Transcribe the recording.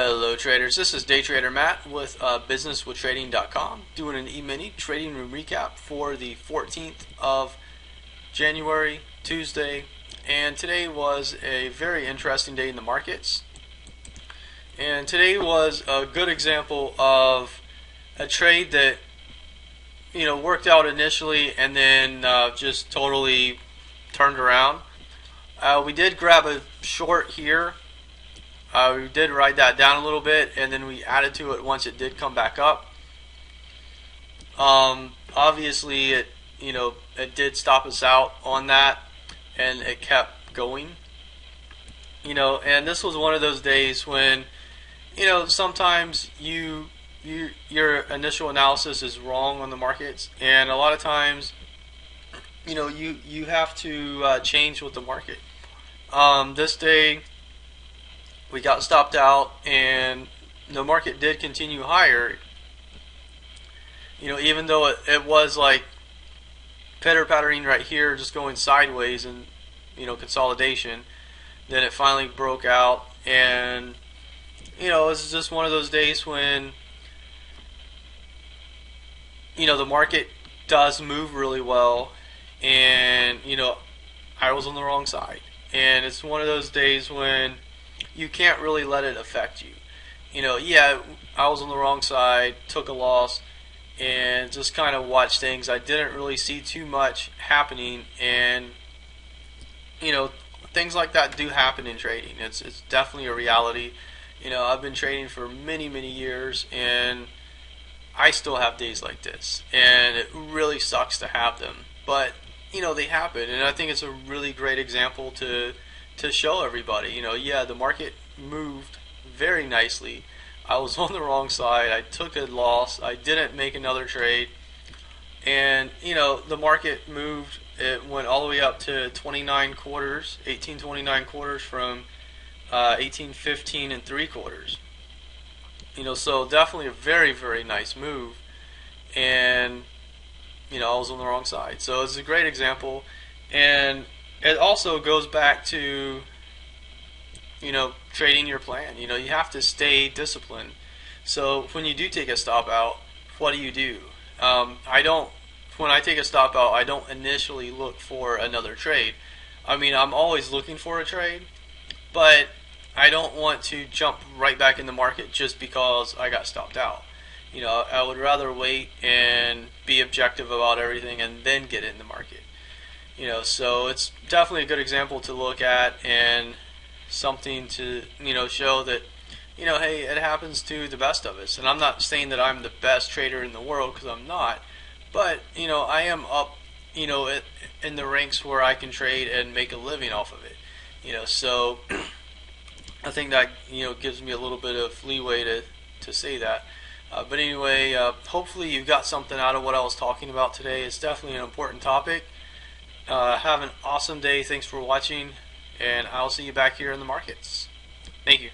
Hello traders, this is Day Trader Matt with businesswithtrading.com doing an E-mini trading room recap for the 14th of January, Tuesday, and today was a very interesting day in the markets. And today was a good example of a trade that worked out initially and then just totally turned around. We did grab a short here. We did write that down a little bit, and then we added to it once it did come back up. Obviously, it did stop us out on that, and it kept going. And this was one of those days when, sometimes your initial analysis is wrong on the markets, and a lot of times, you have to change with the market. This day, we got stopped out, and the market did continue higher. Even though it was like pitter-pattering right here, just going sideways and consolidation, then it finally broke out, and it was just one of those days when the market does move really well, and I was on the wrong side, and it's one of those days when you can't really let it affect you. Yeah, I was on the wrong side, took a loss, and just kind of watched things. I didn't really see too much happening, and things like that do happen in trading. It's definitely a reality. I've been trading for many years, and I still have days like this, and it really sucks to have them, but they happen, and I think it's a really great example to show everybody. Yeah, the market moved very nicely. I was on the wrong side. I took a loss. I didn't make another trade, and the market moved. It went all the way up to 29 quarters, 1829 quarters from 1815 and 3/4. So definitely a very nice move, and I was on the wrong side. So it's a great example, and it also goes back to trading your plan. You have to stay disciplined. So when you do take a stop out, what do? When I take a stop out, I don't initially look for another trade. I'm always looking for a trade, but I don't want to jump right back in the market just because I got stopped out. I would rather wait and be objective about everything and then get in the market. So it's definitely a good example to look at, and something to show that hey, it happens to the best of us. And I'm not saying that I'm the best trader in the world, because I'm not, but I am up in the ranks where I can trade and make a living off of it. So I think that gives me a little bit of leeway to say that. But anyway, hopefully you got something out of what I was talking about today. It's definitely an important topic. Have an awesome day. Thanks for watching, and I'll see you back here in the markets. Thank you.